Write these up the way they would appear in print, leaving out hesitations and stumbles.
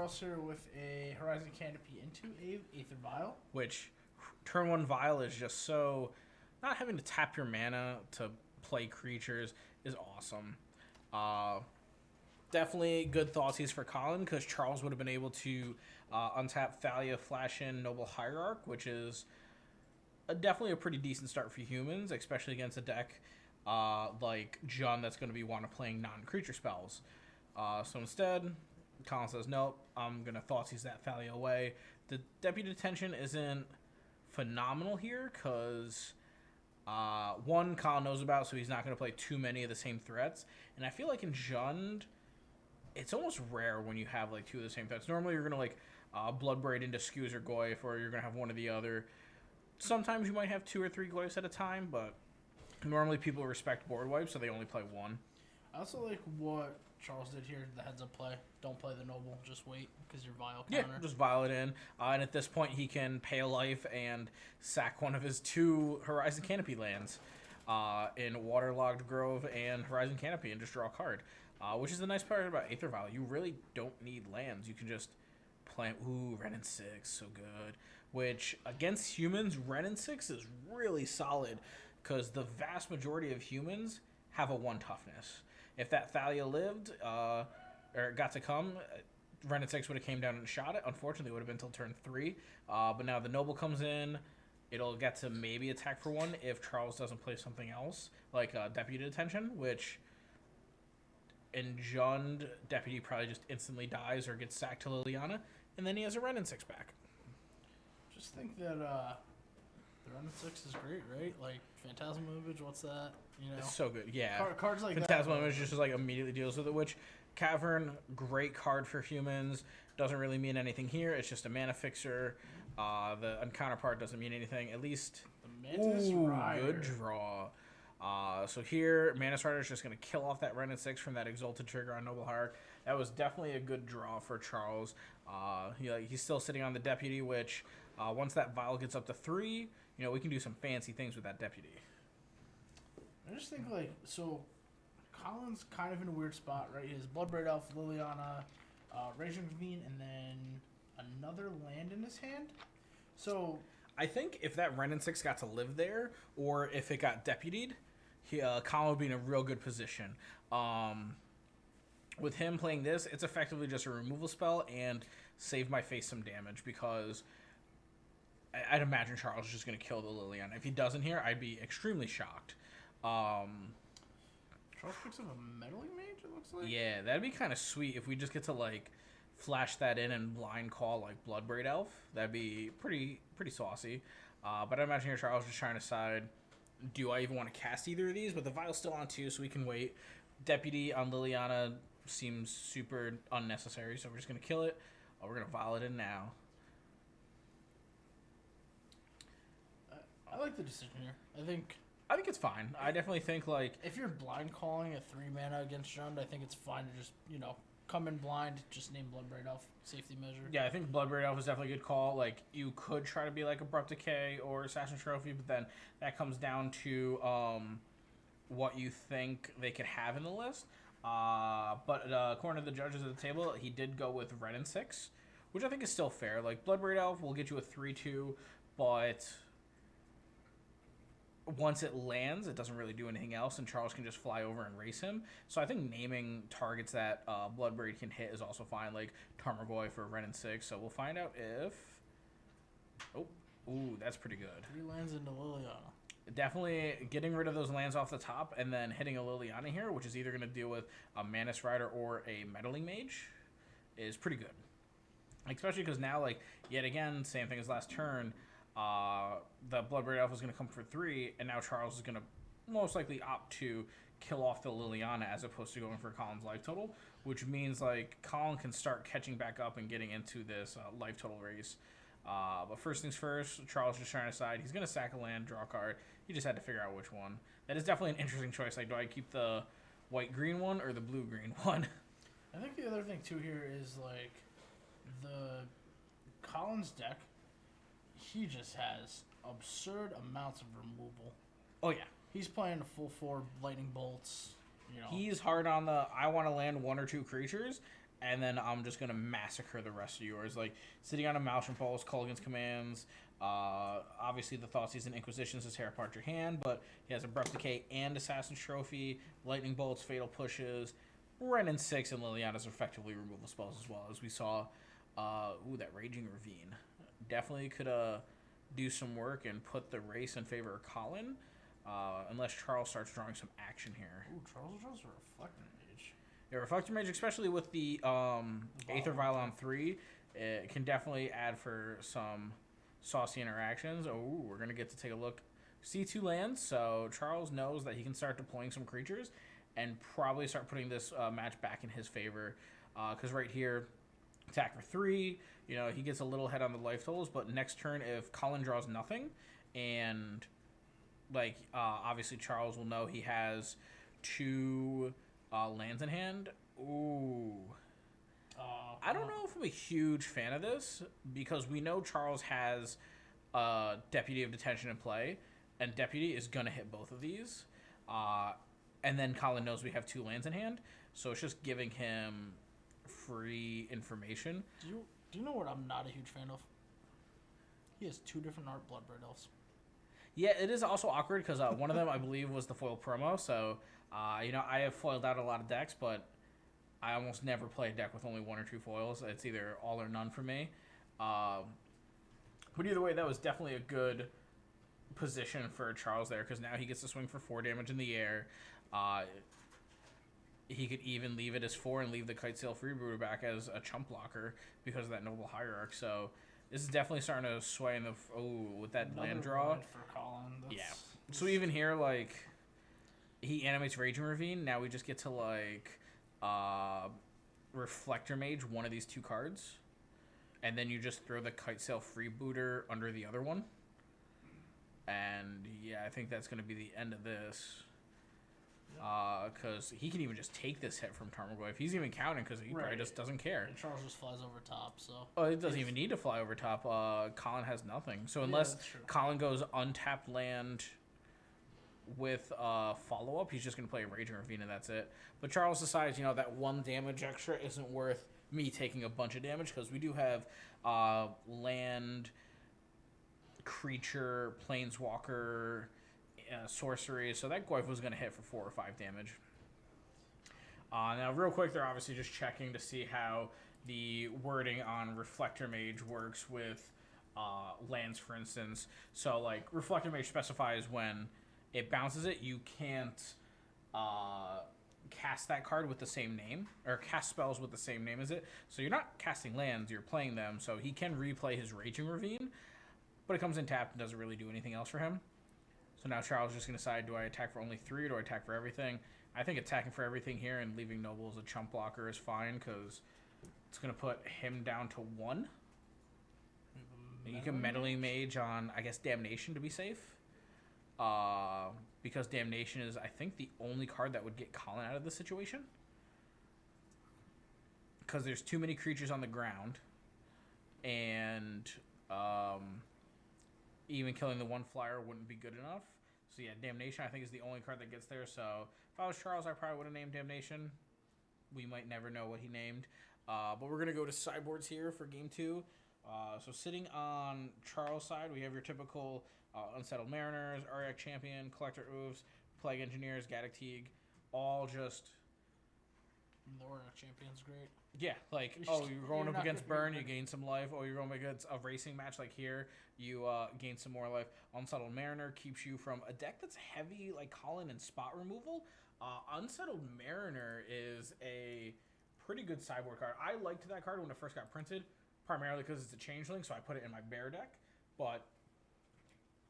Charles here with a Horizon Canopy into a Aether Vial. Which turn 1 Vial is just so... Not having to tap your mana to play creatures is awesome. Definitely good Thoughtseize for Collin, because Charles would have been able to untap Thalia, flash in Noble Hierarch, which is definitely a pretty decent start for humans, especially against a deck like Jund that's going to be playing non-creature spells. So instead, Collin says, nope, I'm going to Thoughtseize that Thalia away. The Deputy Detention isn't phenomenal here, because... one, Collin knows about, so he's not going to play too many of the same threats. And I feel like in Jund, it's almost rare when you have like 2 of the same threats. Normally you're going to Bloodbraid into Skews or Goyf, or you're going to have one or the other. Sometimes you might have 2 or 3 Goyfs at a time, but normally people respect board wipes, so they only play 1. I also like what Charles did here, the heads up play. Don't play the Noble, just wait, because your Vial counter. Yeah, just Vial it in. And at this point, he can pay a life and sack one of his 2 Horizon Canopy lands in Waterlogged Grove and Horizon Canopy and just draw a card. Which is the nice part about Aether Vial. You really don't need lands. You can just play... Ooh, Ren and 6, so good. Which, against humans, Ren and 6 is really solid, because the vast majority of humans have a 1 toughness. If that Thalia lived, or got to come, Ren and 6 would have came down and shot it. Unfortunately, it would have been until turn 3. But now the Noble comes in. It'll get to maybe attack for 1 if Charles doesn't play something else, like Deputy Detention, which in Jund, Deputy probably just instantly dies or gets sacked to Liliana, and then he has a Ren and 6 back. Just think that the Ren and 6 is great, right? Like, Phantasm Image, what's that? You know, It's so good, yeah. Cards like Phantasm that. Image just like immediately deals with it, which Cavern, great card for humans. Doesn't really mean anything here. It's just a mana fixer. The uncounter part doesn't mean anything. At least, the Mantis Rider. Good draw. So here, Mantis Rider is just going to kill off that Ren and 6 from that Exalted trigger on Noble Hierarch. That was definitely a good draw for Charles. He's still sitting on the Deputy, which once that Vial gets up to 3, we can do some fancy things with that Deputy. I just think, like, so Collin's kind of in a weird spot, right? He has Bloodbraid Elf, Liliana, Raging Ravine, and then another land in his hand. So I think if that Ren and 6 got to live there, or if it got deputied, Collin would be in a real good position. With him playing this, it's effectively just a removal spell and save my face some damage, because I'd imagine Charles is just going to kill the Liliana. If he doesn't here, I'd be extremely shocked. Charles picks up a Meddling Mage, it looks like? Yeah, that'd be kind of sweet if we just get to, like, flash that in and blind call, like, Bloodbraid Elf. That'd be pretty saucy. But I imagine here Charles is just trying to decide, do I even want to cast either of these? But the Vial's still on 2, so we can wait. Deputy on Liliana seems super unnecessary, so we're just going to kill it. We're going to Vial it in now. I like the decision here. I think it's fine. I definitely think, like... If you're blind calling a 3 mana against Jund, I think it's fine to just, come in blind, just name Bloodbraid Elf, safety measure. Yeah, I think Bloodbraid Elf is definitely a good call. Like, you could try to be like Abrupt Decay or Assassin's Trophy, but then that comes down to what you think they could have in the list. But according to the judges at the table, he did go with Ren and 6, which I think is still fair. Like, Bloodbraid Elf will get you a 3-2, but... once it lands, it doesn't really do anything else, and Charles can just fly over and race him. So I think naming targets that Bloodbraid can hit is also fine, like Tarmogoyf for Ren and 6. So we'll find out if... Ooh, that's pretty good. 3 lands into Liliana. Definitely getting rid of those lands off the top and then hitting a Liliana here, which is either going to deal with a Mantis Rider or a Meddling Mage, is pretty good. Especially because now, like, yet again, same thing as last turn, the Bloodbraid Elf is going to come for 3, and now Charles is going to most likely opt to kill off the Liliana as opposed to going for Collin's life total, which means, like, Collin can start catching back up and getting into this life total race. But first things first, Charles just trying to decide. He's going to sack a land, draw a card. He just had to figure out which one. That is definitely an interesting choice. Like, do I keep the white-green one or the blue-green one? I think the other thing, too, here is, like, the Collin's deck, he just has absurd amounts of removal. Oh, yeah. He's playing a full 4 lightning bolts, He's hard on the, I want to land 1 or 2 creatures, and then I'm just going to massacre the rest of yours. Like, sitting on a Maelstrom Pulse, Culligan's Commands, obviously the Thoughtseize and Inquisitions is tear apart your hand, but he has Abrupt Decay and Assassin's Trophy, Lightning Bolts, Fatal Pushes, Renin 6, and Liliana's effectively removal spells as well, as we saw. That Raging Ravine. Definitely could do some work and put the race in favor of Collin, unless Charles starts drawing some action here. Ooh, Charles draws a Reflector Mage. Yeah, Reflector Mage, especially with the Aether Vial on 3, it can definitely add for some saucy interactions. Oh, we're going to get to take a look. See 2 lands, so Charles knows that he can start deploying some creatures and probably start putting this match back in his favor. Because right here, attack for 3, you know, he gets a little head on the life totals, but next turn, if Collin draws nothing, and, like, obviously Charles will know he has 2 lands in hand. Ooh. I don't know if I'm a huge fan of this, because we know Charles has Deputy of Detention in play, and Deputy is going to hit both of these. And then Collin knows we have 2 lands in hand, so it's just giving him free information. Do you know what I'm not a huge fan of? He has 2 different art Bloodbraid Elves. Yeah, it is also awkward because one of them, I believe, was the foil promo. So, you know, I have foiled out a lot of decks, but I almost never play a deck with only 1 or 2 foils. It's either all or none for me. But either way, that was definitely a good position for Charles there, because now he gets to swing for 4 damage in the air. He could even leave it as 4 and leave the Kitesail Freebooter back as a chump blocker because of that Noble Hierarch. So this is definitely starting to sway in the... with that Another land draw. red for Collin. Yeah. So even here, like, he animates Raging Ravine. Now we just get to, like, Reflector Mage one of these 2 cards. And then you just throw the Kitesail Freebooter under the other one. And, yeah, I think that's going to be the end of this. Because he can even just take this hit from Tarmogoyf. He's even counting because he probably just doesn't care. And Charles just flies over top, so... Oh, it doesn't even need to fly over top. Collin has nothing. So unless Collin goes untapped land with follow-up, he's just going to play a Raging Ravine and that's it. But Charles decides, you know, that 1 damage extra isn't worth me taking a bunch of damage because we do have land, creature, planeswalker... sorcery, so that Goyf was going to hit for 4 or 5 damage. Now, real quick, they're obviously just checking to see how the wording on Reflector Mage works with lands, for instance. So, like, Reflector Mage specifies when it bounces it, you can't cast that card with the same name, or cast spells with the same name as it. So you're not casting lands, you're playing them, so he can replay his Raging Ravine, but it comes in tapped and doesn't really do anything else for him. So now Charles is just going to decide, do I attack for only 3 or do I attack for everything? I think attacking for everything here and leaving Noble as a chump blocker is fine because it's going to put him down to 1. You can Meddling Mage on, I guess, Damnation to be safe. Because Damnation is, I think, the only card that would get Collin out of this situation. Because there's too many creatures on the ground. And... even killing the 1 flyer wouldn't be good enough. So yeah, Damnation I think is the only card that gets there. So if I was Charles, I probably would have named Damnation. We might never know what he named. But we're going to go to sideboards here for game 2. So sitting on Charles' side, we have your typical Unsettled Mariners, Ariak Champion, Collector Oofs, Plague Engineers, Gaddock Teague. All just... The Ariak Champion's great. Yeah, like, you're going up against Burn, you gain some life. Oh, you're going up against a racing match like here, you gain some more life. Unsettled Mariner keeps you from a deck that's heavy, like Collin and spot removal. Unsettled Mariner is a pretty good sideboard card. I liked that card when it first got printed, primarily because it's a changeling, so I put it in my bear deck. But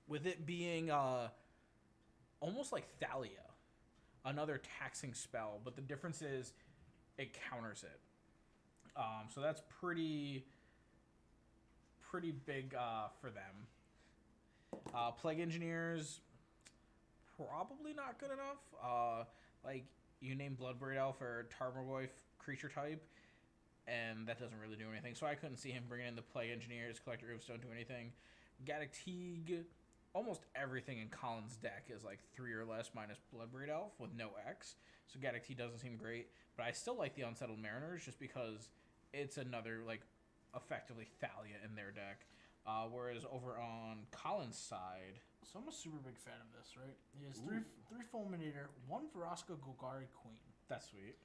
with it being almost like Thalia, another taxing spell, but the difference is it counters it. So that's pretty big for them. Plague Engineers, probably not good enough. Like, you name Bloodbraid Elf or Tarmogoyf creature type, and that doesn't really do anything. So I couldn't see him bringing in the Plague Engineers. Collector Oofs don't do anything. Gaddock Teague almost everything in Collin's deck is like 3 or less minus Bloodbraid Elf with no X. So Gaddock T doesn't seem great, but I still like the Unsettled Mariners just because it's another like effectively Thalia in their deck. Whereas over on Collin's side, So I'm a super big fan of this, right? He has three Fulminator, 1 Vraska Golgari Queen. that's sweet.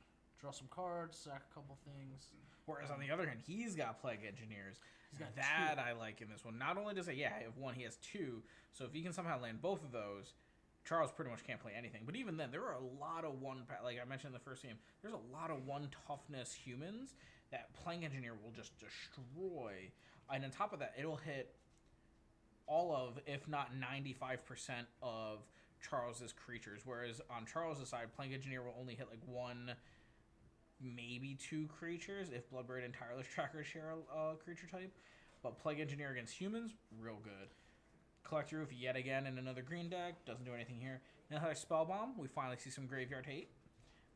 Draw some cards, sack a couple things. Whereas on the other hand, he's got Plague Engineers. He's got that 2. I like in this one. Not only does he have 1, he has 2. So if he can somehow land both of those, Charles pretty much can't play anything. But even then, there are a lot of like I mentioned in the first game, there's a lot of 1 toughness humans that Plague Engineer will just destroy. And on top of that, it'll hit all of, if not 95% of Charles's creatures. Whereas on Charles's side, Plague Engineer will only hit like 1, maybe 2 creatures if Bloodbraid and Tireless Tracker share a creature type. But Plague Engineer against humans, real good. Collect Roof yet again in another green deck. Doesn't do anything here. Another Spellbomb. We finally see some graveyard hate.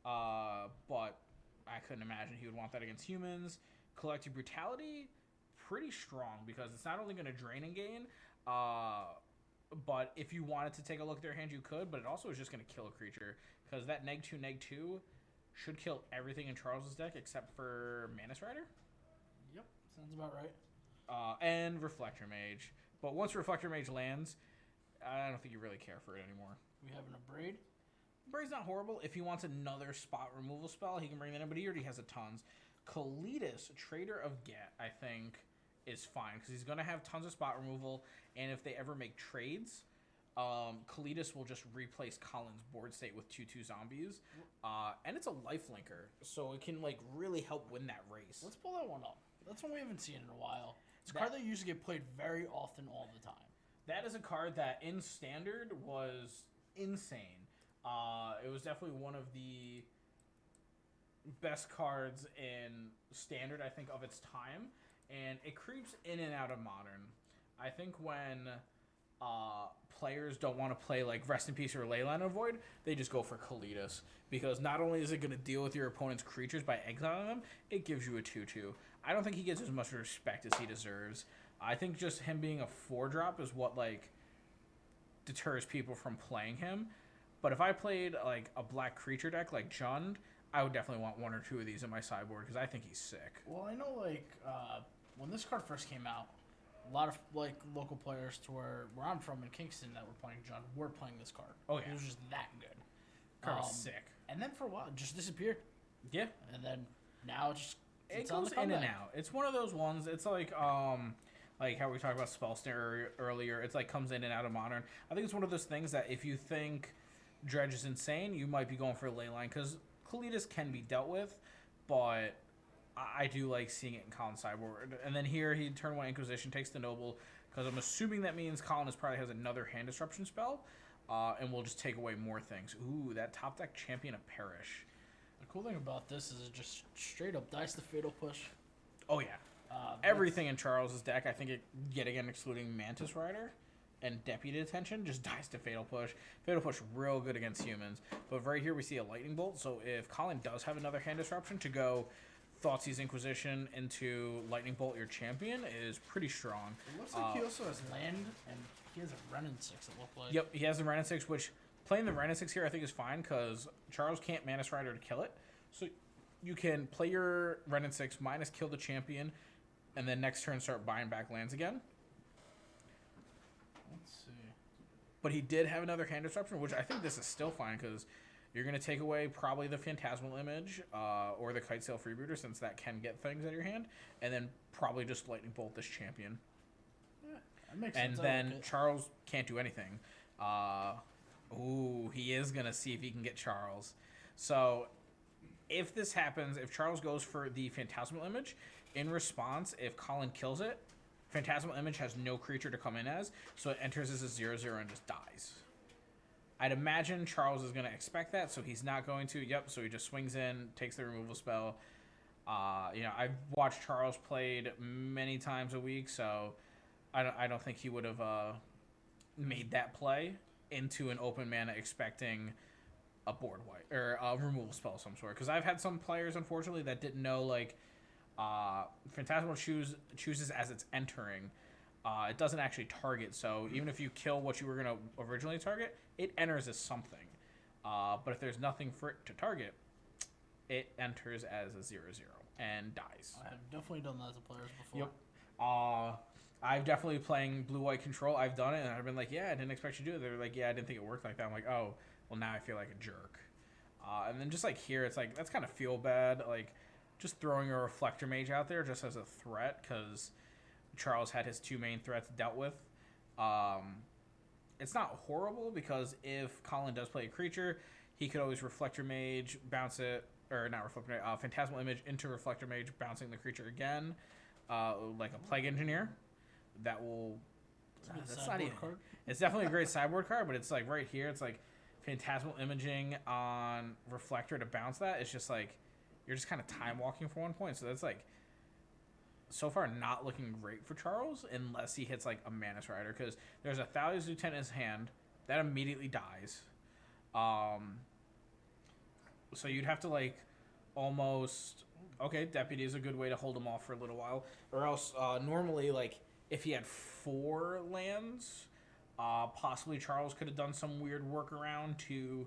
But I couldn't imagine he would want that against humans. Collective Brutality, pretty strong because it's not only going to drain and gain, but if you wanted to take a look at their hand, you could, but it also is just going to kill a creature because that neg 2 should kill everything in Charles's deck except for Manus Rider. Yep, sounds about right. And Reflector Mage. But once Reflector Mage lands, I don't think you really care for it anymore. We have an Abrade. Braid's not horrible. If he wants another spot removal spell, he can bring that in, but he already has a tons. Kalidas, Trader of Get, I think, is fine because he's going to have tons of spot removal, and if they ever make trades, Kalidas will just replace Collin's board state with 2/2 zombies, and it's a lifelinker, so it can like really help win that race. Let's pull that one up. That's one we haven't seen in a while. It's a card that usually get played very often all the time. That is a card that in Standard was insane. It was definitely one of the best cards in Standard, I think, of its time. And it creeps in and out of Modern. I think when players don't want to play like Rest in Peace or Leyline of Void, they just go for Kalidas. Because not only is it going to deal with your opponent's creatures by exiling them, it gives you a 2/2. I don't think he gets as much respect as he deserves. I think just him being a 4-drop is what like deters people from playing him. But if I played like a black creature deck like Jund, I would definitely want 1 or 2 of these in my sideboard because I think he's sick. Well, I know like when this card first came out, a lot of like local players to where I'm from in Kingston that were playing Jund were playing this card. Oh yeah, it was just that good. Card was sick. And then for a while, it just disappeared. Yeah. And then now it goes in and out. It's one of those ones. It's like how we talked about Spellsnare earlier. It's like comes in and out of Modern. I think it's one of those things that if you think Dredge is insane, you might be going for a Leyline because Kalidas can be dealt with, but I do like seeing it in Collin's sideboard. And then here he turn 1 Inquisition, takes the Noble, because I'm assuming that means Collin probably has another hand disruption spell, and we'll just take away more things. Ooh, that top deck Champion of Perish. The cool thing about this is it just straight up dice the Fatal Push. Oh yeah. Everything in Charles's deck, I think it yet again excluding Mantis Rider and Deputy Detention, just dies to Fatal Push. Fatal Push real good against humans. But right here we see a Lightning Bolt, so if Collin does have another hand disruption to go Thoughtseize Inquisition into Lightning Bolt your champion is pretty strong. It looks like he also has land, and he has a Renin 6, it looked like. Yep, he has the Renin 6, which playing the Renin 6 here I think is fine because Charles can't Manus Rider to kill it. So you can play your Renin 6 minus kill the champion, and then next turn start buying back lands again. Let's see. But he did have another hand disruption, which I think this is still fine because you're going to take away probably the Phantasmal Image or the Kitesail Freebooter since that can get things out of your hand, and then probably just Lightning Bolt this champion. Yeah, that makes and sense. then Charles can't do anything. Ooh, he is going to see if he can get Charles. So if this happens, if Charles goes for the Phantasmal Image, in response, if Collin kills it, Phantasmal Image has no creature to come in as, so it enters as a 0/0 and just dies. I'd imagine Charles is going to expect that, so he's not going to. Yep, so he just swings in, takes the removal spell. I've watched Charles played many times a week, so I don't think he would have made that play into an open mana expecting a board wipe or a removal spell of some sort. Because I've had some players, unfortunately, that didn't know, like, Phantasmal chooses as it's entering, It doesn't actually target, so even if you kill what you were going to originally target, it enters as something. But if there's nothing for it to target, it enters as a 0/0 and dies. I have definitely done that as a player before. Yep. I've definitely playing blue-white control. I've done it, and I've been like, yeah, I didn't expect you to do it. They're like, yeah, I didn't think it worked like that. I'm like, oh, well, now I feel like a jerk. And then just like here, it's like, that's kind of feel bad. Like, just throwing a Reflector Mage out there just as a threat, because Charles had his 2 main threats dealt with. It's not horrible, because if Collin does play a creature, he could always Reflector Mage, bounce it, or not Reflector Mage, Phantasmal Image into Reflector Mage, bouncing the creature again, like a Plague Engineer. That will... that's not even... card. It's definitely a great sideboard card, but it's like right here, it's like Phantasmal Imaging on Reflector to bounce that. It's just like, you're just kind of time walking for 1 point, so that's like, so far not looking great for Charles unless he hits like a Mana Strider, because there's a Thalia's Lieutenant in his hand that immediately dies. So you'd have to like almost, okay, Deputy is a good way to hold him off for a little while, or else normally like if he had 4 lands, possibly Charles could have done some weird workaround to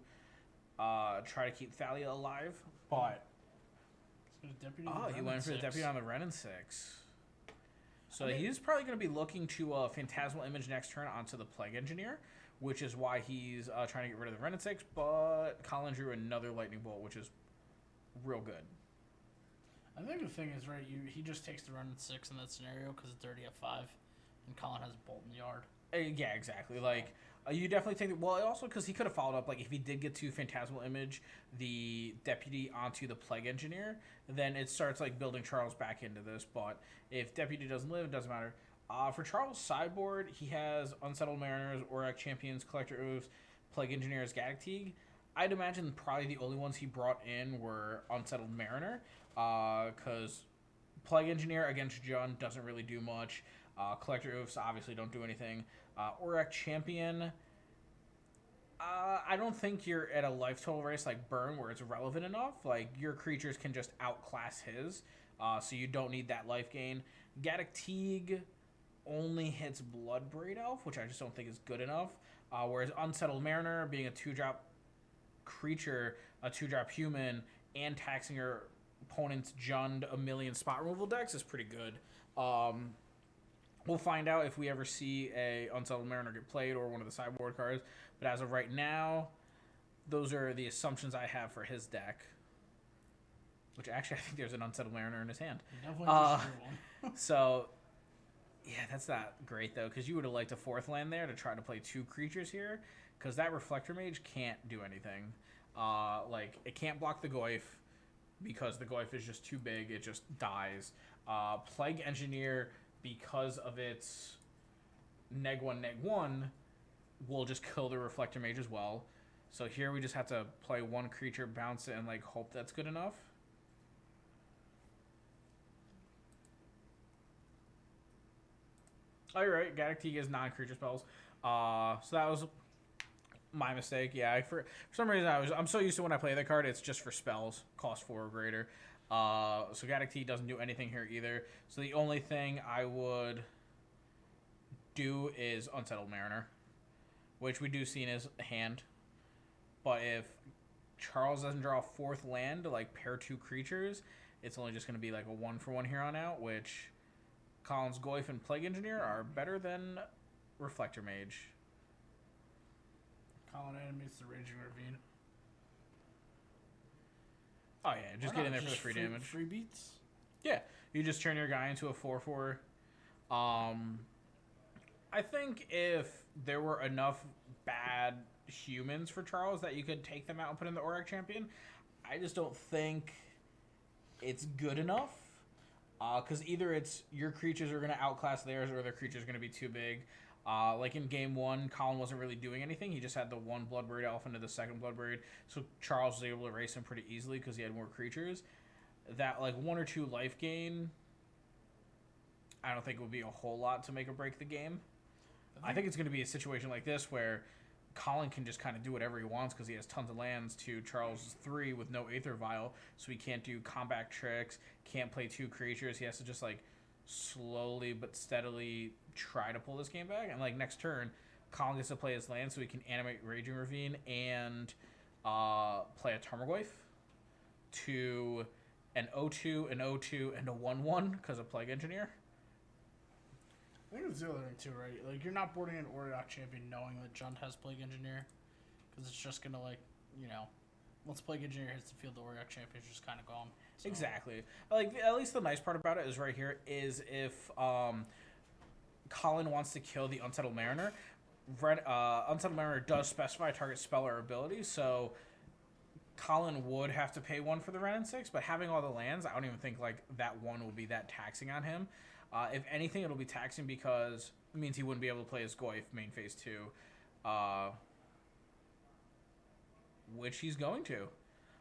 try to keep Thalia alive, but he went for the Deputy on the Ren and 6. So he's probably going to be looking to Phantasmal Image next turn onto the Plague Engineer, which is why he's trying to get rid of the Ren and 6, but Collin drew another Lightning Bolt, which is real good. I think the thing is, right, he just takes the Ren and 6 in that scenario because it's already at 5, and Collin has Bolt in the yard. Yeah, exactly. Like, you definitely take it. Well, also because he could have followed up, like, if he did get to Phantasmal Image the Deputy onto the Plague Engineer, then it starts, like, building Charles back into this. But if Deputy doesn't live, it doesn't matter. For Charles' sideboard, he has Unsettled Mariners, Aurak Champions, Collector Oaths, Plague Engineers, Gaddock. I'd imagine probably the only ones he brought in were Unsettled Mariner, because Plague Engineer against Jund doesn't really do much. Collector Oaths obviously don't do anything. Aurak Champion, I don't think you're at a life total race like Burn where it's relevant enough. Like, your creatures can just outclass his, so you don't need that life gain. Gaddock only hits Bloodbraid Elf, which I just don't think is good enough. Whereas Unsettled Mariner, being a 2-drop creature, a 2-drop human, and taxing your opponent's Jund a million spot removal decks is pretty good. We'll find out if we ever see a Unsettled Mariner get played or one of the sideboard cards. But as of right now, those are the assumptions I have for his deck. Which actually, I think there's an Unsettled Mariner in his hand. Definitely one. So, yeah, that's not great, though, because you would have liked a 4th land there to try to play 2 creatures here, because that Reflector Mage can't do anything. Like, it can't block the Goyf, because the Goyf is just too big, it just dies. Plague Engineer, because of its neg1, will just kill the Reflector Mage as well. So here we just have to play 1 creature, bounce it, and like hope that's good enough. Oh, you're right. Gaddock is non-creature spells. So that was my mistake. Yeah, for some reason I'm so used to when I play that card, it's just for spells, cost 4 or greater. So Gaddock doesn't do anything here either. So the only thing I would do is Unsettled Mariner, which we do see in his hand. But if Charles doesn't draw a 4th land to like pair 2 creatures, it's only just going to be like a 1-for-1 here on out, which Collin's Goyf and Plague Engineer are better than Reflector Mage. Collin animates the Raging Ravine. Oh yeah, just get in there for the free damage. Free beats? Yeah, you just turn your guy into a 4/4. I think if there were enough bad humans for Charles that you could take them out and put in the Aurak Champion, I just don't think it's good enough. Because either it's your creatures are going to outclass theirs or their creatures are going to be too big. Like in game 1, Collin wasn't really doing anything. He just had the 1 Bloodbraid Elf into the 2nd Bloodbraid. So Charles was able to erase him pretty easily because he had more creatures. That like 1 or 2 life gain, I don't think it would be a whole lot to make or break the game. I think it's going to be a situation like this where Collin can just kind of do whatever he wants because he has tons of lands to Charles' 3 with no Aether Vial, so he can't do combat tricks, can't play 2 creatures. He has to just like slowly but steadily try to pull this game back. And like next turn, Collin gets to play his land, so he can animate Raging Ravine and play a Tarmogoyf to an 0-2, an 0-2, and a 1-1 because of Plague Engineer. I think it's the other thing too, right? Like, you're not boarding an Oriok champion knowing that Jund has Plague Engineer, because it's just gonna, like, you know, once Plague Engineer hits the field, the Oriok champion's just kind of gone. So. Exactly. Like, at least the nice part about it is right here is if Collin wants to kill the Unsettled Mariner, Unsettled Mariner does specify target spell or ability, so Collin would have to pay 1 for the Ren and 6, but having all the lands, I don't even think like that 1 will be that taxing on him. If anything, it'll be taxing because it means he wouldn't be able to play his Goyf main phase 2, which he's going to.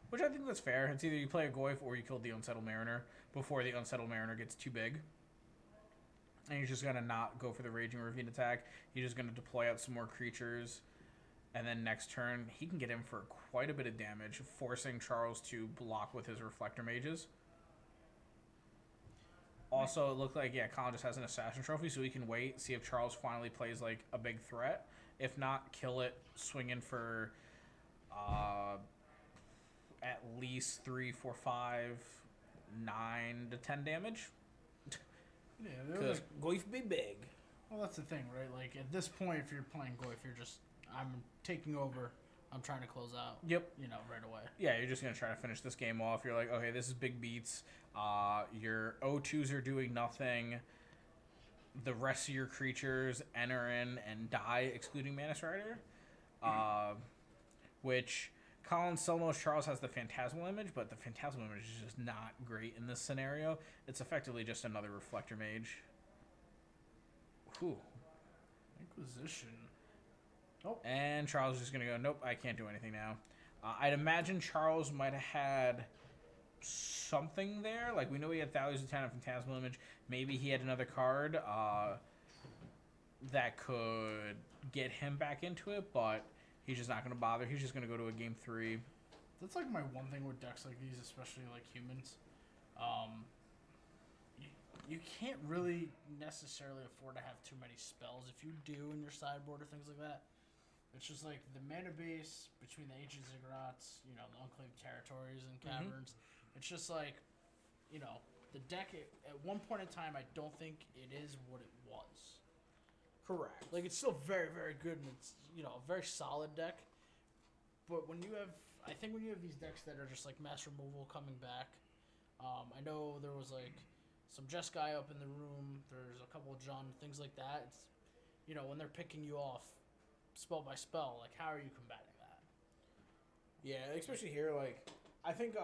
Which I think that's fair. It's either you play a Goyf or you kill the Unsettled Mariner before the Unsettled Mariner gets too big. And he's just going to not go for the Raging Ravine attack. He's just going to deploy out some more creatures. And then next turn, he can get in for quite a bit of damage, forcing Charles to block with his Reflector Mages. Also, it looked like, yeah, Collin just has an Assassin Trophy, so he can wait, see if Charles finally plays, like, a big threat. If not, kill it, swing in for at least 3, 4, 5, 9 to 10 damage. Yeah, because Goyf be big. Well, that's the thing, right? Like, at this point, if you're playing Goyf, you're just, I'm taking over. I'm trying to close out. Yep. You know, right away. Yeah, you're just going to try to finish this game off. You're like, okay, this is big beats. Your O2s are doing nothing. The rest of your creatures enter in and die, excluding Mana Strider. Which Collin still knows Charles has the Phantasmal Image, but the Phantasmal Image is just not great in this scenario. It's effectively just another Reflector Mage. Whew. Inquisition. Nope. And Charles is just going to go, nope, I can't do anything now. I'd imagine Charles might have had something there. Like, we know he had Thalia's Lieutenant of Phantasmal Image. Maybe he had another card that could get him back into it, but he's just not going to bother. He's just going to go to a game 3. That's, like, my one thing with decks like these, especially, like, humans. You can't really necessarily afford to have too many spells. If you do in your sideboard or things like that, it's just like the mana base between the Ancient Ziggurats, you know, the Unclaimed Territories and Caverns. It's just like, you know, the deck, at one point in time, I don't think it is what it was. Correct. Like, it's still very, very good, and it's, you know, a very solid deck. But when you have, I think when you have these decks that are just like mass removal coming back, I know there was like some Jeskai up in the room, there's a couple of John, things like that. It's, you know, when they're picking you off spell by spell, like, how are you combating that? Yeah, especially here, like, I think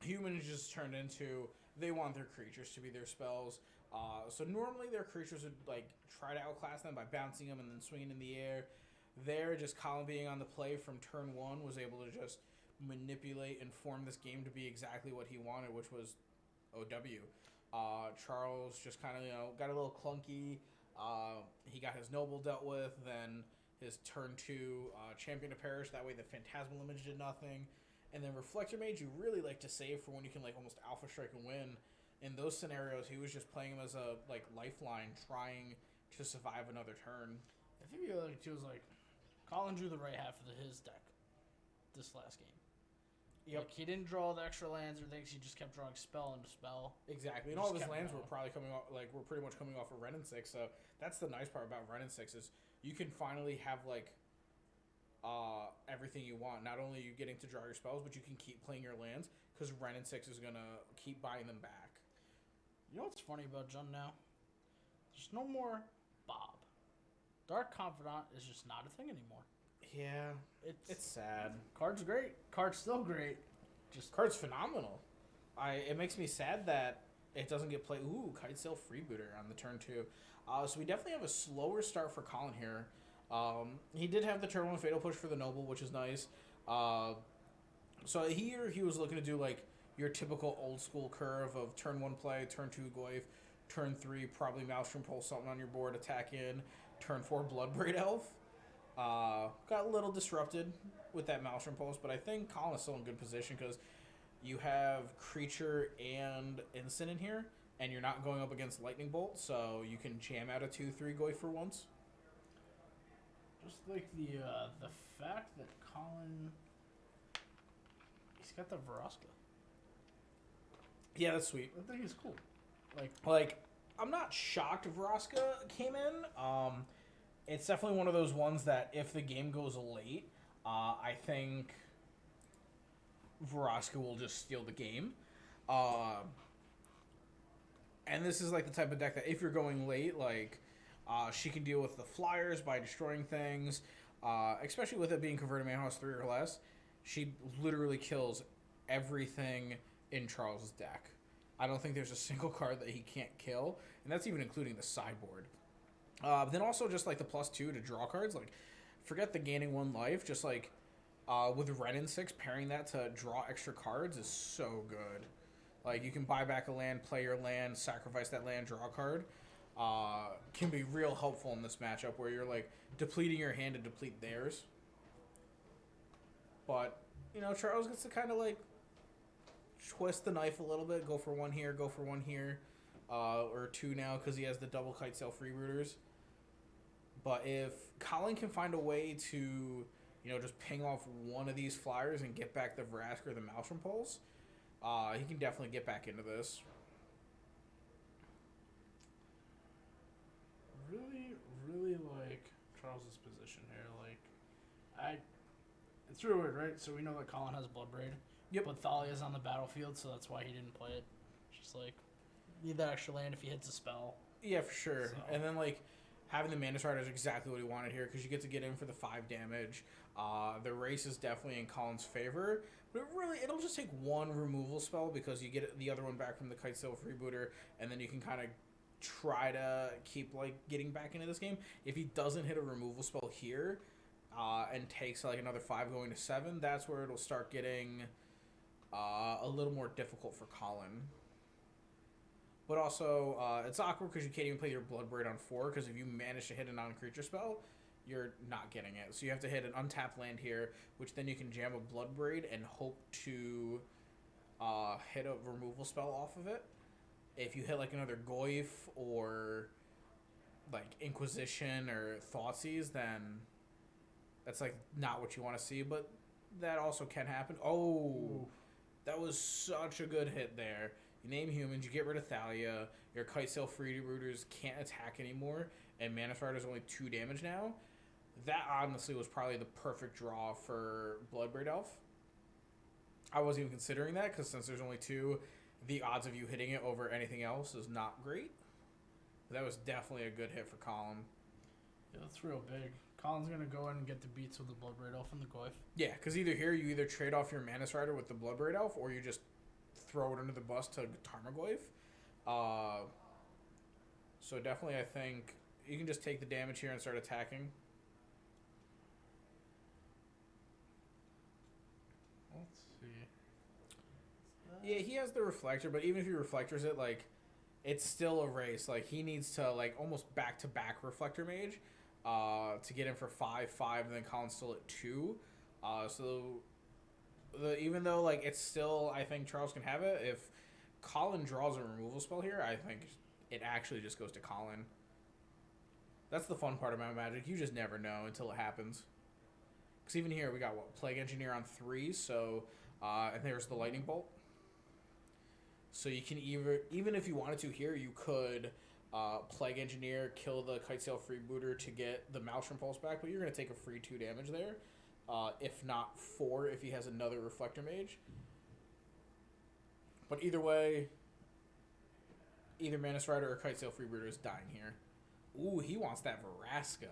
humans just turned into, they want their creatures to be their spells. So normally their creatures would, like, try to outclass them by bouncing them and then swinging in the air. There, just Collin being on the play from turn 1 was able to just manipulate and form this game to be exactly what he wanted, which was OW. Charles just kind of, you know, got a little clunky. He got his Noble dealt with, then his turn 2 Champion to Perish. That way the Phantasmal Image did nothing. And then Reflector Mage you really like to save for when you can, like, almost Alpha Strike and win. In those scenarios, he was just playing him as a, like, lifeline, trying to survive another turn. I think the other thing, too, is, like, Collin drew the right half of his deck this last game. Yep. Like, he didn't draw the extra lands or things. He just kept drawing spell into spell. Exactly. And all of his lands were probably coming off, like, were pretty much coming off of Ren and 6. So that's the nice part about Ren and 6 is you can finally have, like, everything you want. Not only are you getting to draw your spells, but you can keep playing your lands because Ren and 6 is going to keep buying them back. You know what's funny about Jund now? There's no more Bob. Dark Confidant is just not a thing anymore. Yeah, it's sad. Card's great. Card's still great. Just card's phenomenal. It makes me sad that it doesn't get played. Ooh, Catskill Freebooter on the turn 2. So we definitely have a slower start for Collin here. He did have the turn 1 Fatal Push for the Noble, which is nice. So here he was looking to do like your typical old school curve of turn 1 play, turn 2 Goyf, turn 3 probably Maelstrom pull something on your board, attack in, turn 4 Bloodbraid Elf. Got a little disrupted with that Maelstrom Pulse, but I think Collin is still in good position because you have Creature and Instant in here, and you're not going up against Lightning Bolt, so you can jam out a 2/3 Qualifer once. Just like the fact that Collin, he's got the Vraska. Yeah, that's sweet. I think he's cool. Like I'm not shocked Vraska came in. It's definitely one of those ones that if the game goes late, I think Vraska will just steal the game. And this is like the type of deck that if you're going late, like she can deal with the flyers by destroying things, especially with it being converted mana cost 3 or less. She literally kills everything in Charles's deck. I don't think there's a single card that he can't kill, and that's even including the sideboard. Then also just like the +2 to draw cards, like forget the gaining 1 life, just like with Ren and 6, pairing that to draw extra cards is so good. Like you can buy back a land, play your land, sacrifice that land, draw a card. Can be real helpful in this matchup where you're like depleting your hand to deplete theirs. But you know, Charles gets to kind of like twist the knife a little bit, go for 1 here, go for 1 here, or 2 now because he has the double Kitesail Freebooters. But if Collin can find a way to, you know, just ping off one of these flyers and get back the Vraska or the Maelstrom Pulse, he can definitely get back into this. Really like Charles's position here. Like, it's real weird, right? So we know that Collin has Bloodbraid. Yep. But Thalia's on the battlefield, so that's why he didn't play it. Just like, need that extra land if he hits a spell. Yeah, for sure. So. And then like having the Mana Strider is exactly what he wanted here because you get to get in for the 5 damage. The race is definitely in Collin's favor, but it'll just take 1 removal spell because you get the other one back from the Kitesail Freebooter, and then you can kind of try to keep like getting back into this game. If he doesn't hit a removal spell here and takes like another 5 going to 7, that's where it'll start getting a little more difficult for Collin. But also, it's awkward because you can't even play your Bloodbraid on 4 because if you manage to hit a non-creature spell, you're not getting it. So you have to hit an untapped land here, which then you can jam a Bloodbraid and hope to hit a removal spell off of it. If you hit like another Goyf or like Inquisition or Thoughtseize, then that's like not what you want to see, but that also can happen. Oh, that was such a good hit there. You name humans, you get rid of Thalia, your Kitesail Freebooters can't attack anymore, and Mana Strider's only 2 damage now. That honestly was probably the perfect draw for Bloodbraid Elf. I wasn't even considering that because since there's only 2, the odds of you hitting it over anything else is not great. But that was definitely a good hit for Collin. Yeah, that's real big. Collin's going to go in and get the beats with the Bloodbraid Elf and the Goyf. Yeah, because you either trade off your Mana Strider with the Bloodbraid Elf or you just throw it under the bus to Tarmogoyf. So definitely I think you can just take the damage here and start attacking. Let's see. Yeah, he has the Reflector, but even if he Reflectors it, like, it's still a race. Like, he needs to, like, almost back-to-back Reflector Mage to get in for 5/5, and then Collin's still at 2. Even though, like, it's still, I think Charles can have it, if Collin draws a removal spell here, I think it actually just goes to Collin. That's the fun part about Magic. You just never know until it happens. Because even here, we got, Plague Engineer on 3, so, and there's the Lightning Bolt. So you can even if you wanted to here, you could Plague Engineer, kill the Kitesail Freebooter to get the Maelstrom Pulse back, but you're going to take a free 2 damage there. If not 4 if he has another Reflector Mage. But either way, either Mana Strider or Kitesail Freebooter is dying here. Ooh, he wants that Vraska.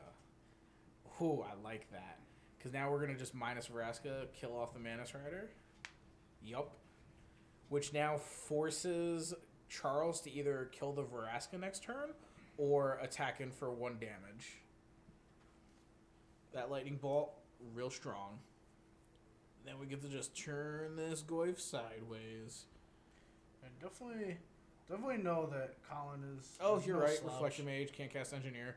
Ooh, I like that. Because now we're going to just minus Vraska, kill off the Mana Strider. Yup. Which now forces Charles to either kill the Vraska next turn or attack in for 1 damage. That Lightning Bolt, real strong. Then we get to just turn this Goyf sideways. And definitely know that Collin is... Oh, you're no right. slouch. Reflector Mage, can't cast Engineer.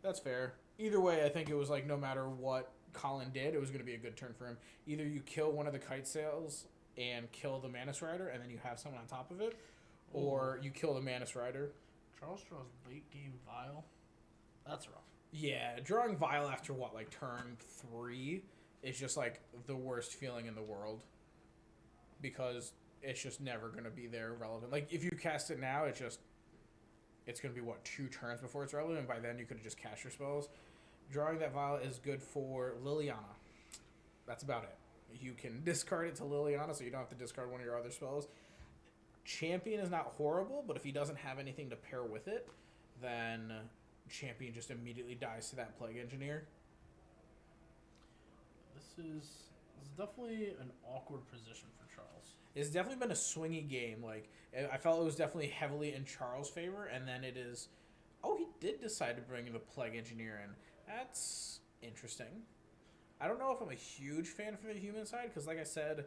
That's fair. Either way, I think it was like no matter what Collin did, it was going to be a good turn for him. Either you kill one of the Kite Sails and kill the Mana Strider, and then you have someone on top of it, or you kill the Manus Rider. Charles draws late game Vile. That's rough. Yeah, drawing Vile after like turn 3 is just like the worst feeling in the world, because it's just never gonna be there relevant. Like if you cast it now, it's gonna be 2 turns before it's relevant. And by then you could have just cast your spells. Drawing that Vile is good for Liliana. That's about it. You can discard it to Liliana, so you don't have to discard one of your other spells. Champion is not horrible, but if he doesn't have anything to pair with it, then Champion just immediately dies to that Plague Engineer. This is definitely an awkward position for Charles. It's definitely been a swingy game. Like, I felt it was definitely heavily in Charles' favor, and then it is... Oh, he did decide to bring the Plague Engineer in. That's interesting. I don't know if I'm a huge fan for the human side, because like I said...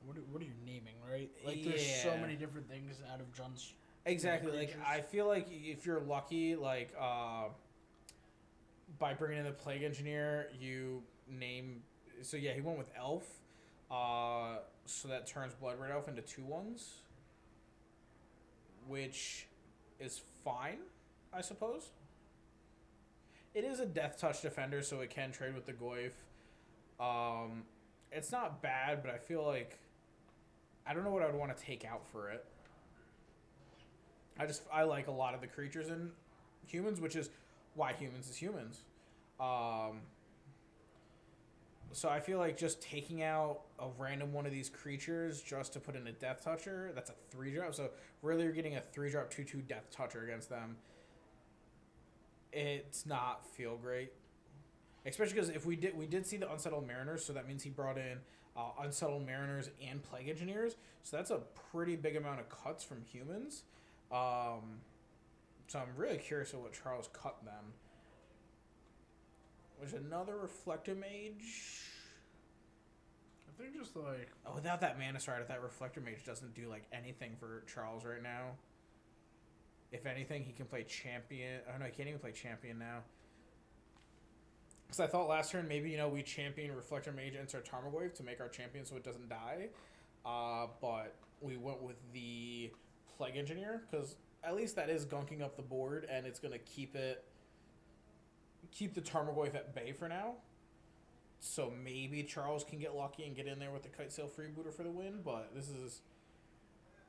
What are you naming, right? Like, there's so many different things out of John's... Exactly. Like, I feel like if you're lucky, like, by bringing in the Plague Engineer, you name... So, yeah, he went with Elf. So that turns Blood Red Elf into 2/1s. Which is fine, I suppose. It is a Death Touch defender, so it can trade with the Goyf. It's not bad, but I feel like... I don't know what I would want to take out for it. I like a lot of the creatures in humans, which is why humans is humans. So I feel like just taking out a random one of these creatures just to put in a Death Toucher, that's a 3-drop. So really you're getting a 3-drop 2/2 Death Toucher against them. It's not feel great. Especially because if we did see the Unsettled Mariners, so that means he brought in Unsettled Mariners and Plague Engineers. So that's a pretty big amount of cuts from humans. So I'm really curious of what Charles cut then. Was another Reflector Mage? I think just like... Oh, without that Manus Rider, that Reflector Mage doesn't do like anything for Charles right now. If anything, he can play Champion. Oh no, he can't even play Champion now. Because I thought last turn maybe, we Champion Reflector Mage into our Tarmogoyf to make our Champion so it doesn't die. But we went with the Plague Engineer, because at least that is gunking up the board, and it's going to keep the Tarmogoyf at bay for now. So maybe Charles can get lucky and get in there with the Kitesail Freebooter for the win, but this is...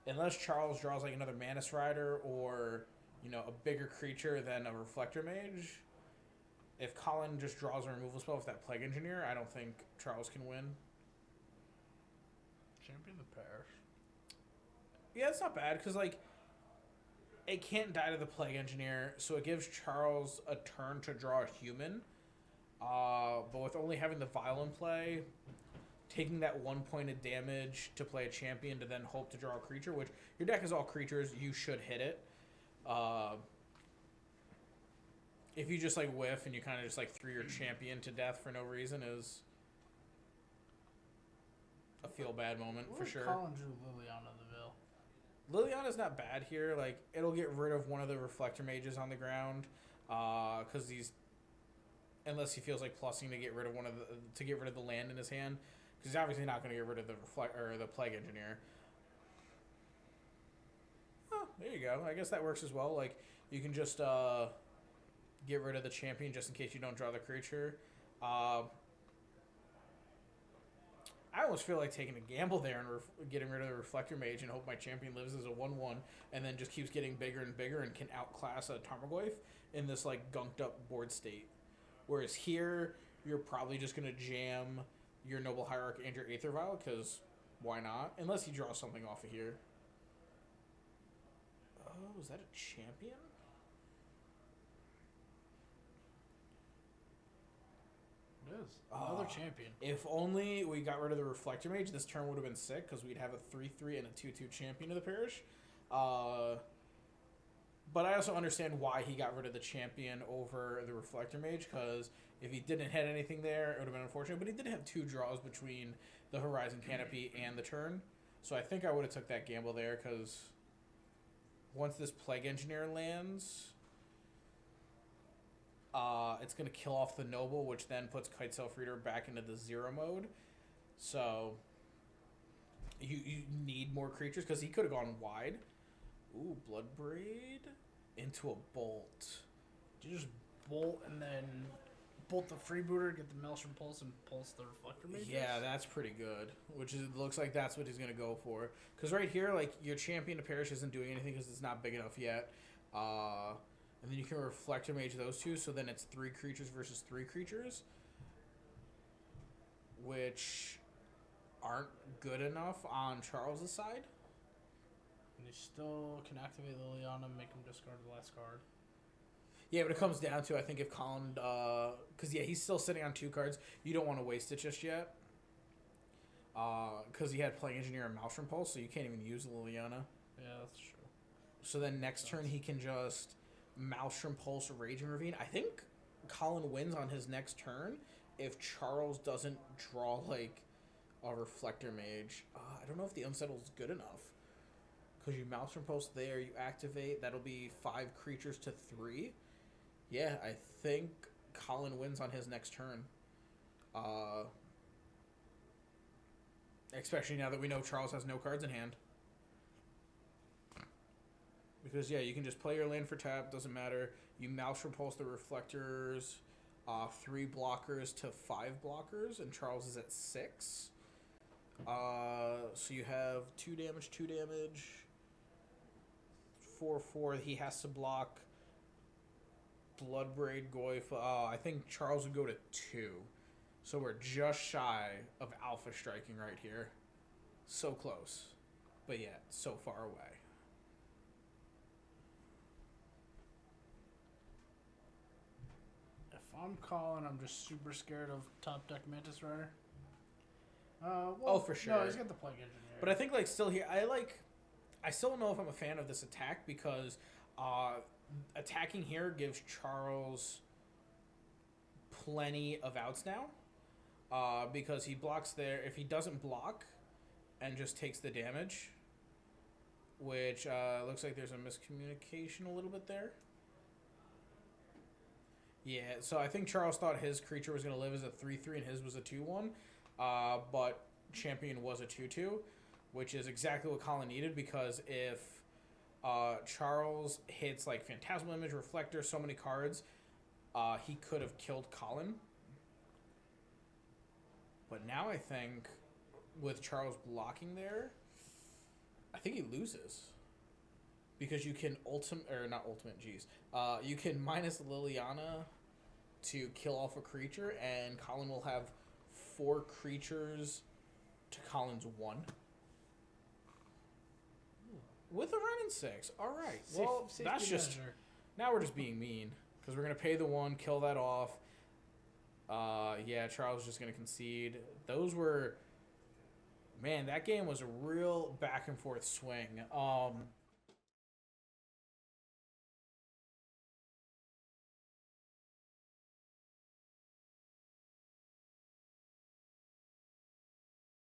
Unless Charles draws like another Manus Rider or, a bigger creature than a Reflector Mage... If Collin just draws a removal spell with that Plague Engineer, I don't think Charles can win. Champion the Parish. Yeah, it's not bad, because, like, it can't die to the Plague Engineer, so it gives Charles a turn to draw a human. But with only having the Vile in play, taking that 1 point of damage to play a champion to then hope to draw a creature, which your deck is all creatures, you should hit it. If you just, like, whiff and you kind of just, like, threw your champion to death for no reason is a feel-bad moment, for sure. Collin drew Liliana the Veil. Liliana's not bad here. Like, it'll get rid of one of the Reflector Mages on the ground, because unless he feels like plussing to get rid of the land in his hand, because he's obviously not going to get rid of the Plague Engineer. Oh, there you go. I guess that works as well. Like, you can just get rid of the champion just in case you don't draw the creature. I almost feel like taking a gamble there and getting rid of the Reflector Mage and hope my champion lives as a 1/1 and then just keeps getting bigger and bigger and can outclass a Tarmogoyf in this, like, gunked up board state. Whereas here, you're probably just going to jam your Noble Hierarch and your Aether Vial, because why not? Unless you draw something off of here. Oh, is that a champion? It is. Another champion. If only we got rid of the Reflector Mage, this turn would have been sick, because we'd have a 3/3 and a 2/2 champion of the parish. But I also understand why he got rid of the champion over the Reflector Mage, because if he didn't hit anything there, it would have been unfortunate. But he did have 2 draws between the Horizon Canopy and the turn. So I think I would have took that gamble there, because once this Plague Engineer lands... it's going to kill off the Noble, which then puts Kitesail Freebooter back into the 0 mode. So, you need more creatures, because he could have gone wide. Ooh, Bloodbraid into a bolt. You just bolt and then bolt the freebooter, get the Maelstrom Pulse, and pulse the Reflector Mages? Yeah, that's pretty good. Which is looks like that's what he's gonna go for. Because right here, like your champion to perish isn't doing anything because it's not big enough yet. And then you can Reflector Mage those two, so then it's 3 creatures versus 3 creatures, which aren't good enough on Charles's side. And you still can activate Liliana and make him discard the last card. Yeah, but it comes down to, I think, if Collin, because yeah, he's still sitting on 2 cards. You don't want to waste it just yet, because he had Plague Engineer and Maelstrom Pulse, so you can't even use Liliana. Yeah, that's true. So then next turn he can just Maelstrom Pulse Raging Ravine. I think Collin wins on his next turn if Charles doesn't draw like a Reflector Mage. I don't know if the Unsettle is good enough. Because you Maelstrom Pulse there, you activate, that'll be 5 creatures to 3. Yeah, I think Collin wins on his next turn. Especially now that we know Charles has no cards in hand. Because, yeah, you can just play your land for tap, doesn't matter. You Maelstrom Pulse the Reflectors, 3 blockers to 5 blockers, and Charles is at 6. So you have 2 damage, 2 damage, 4/4. He has to block Bloodbraid, Goyf. I think Charles would go to 2. So we're just shy of Alpha striking right here. So close. But yet, so far away. If I'm Collin, I'm just super scared of top deck Mantis Rider. For sure. No, he's got the Plague Engineer. But I think, like, still here, I still don't know if I'm a fan of this attack because attacking here gives Charles plenty of outs now. Because he blocks there. If he doesn't block and just takes the damage, which looks like there's a miscommunication a little bit there. Yeah, so I think Charles thought his creature was going to live as a 3/3 and his was a 2/1. But Champion was a 2/2, which is exactly what Collin needed because if Charles hits like Phantasmal Image, Reflector, so many cards, he could have killed Collin. But now I think with Charles blocking there, I think he loses. Because you can you can minus Liliana to kill off a creature, and Collin will have 4 creatures to Collin's 1. With a Wrenn and 6. Alright. Well, that's just... measure. Now we're just being mean. Because we're going to pay the 1, kill that off. Yeah, Charles is just going to concede. Those were... Man, that game was a real back and forth swing.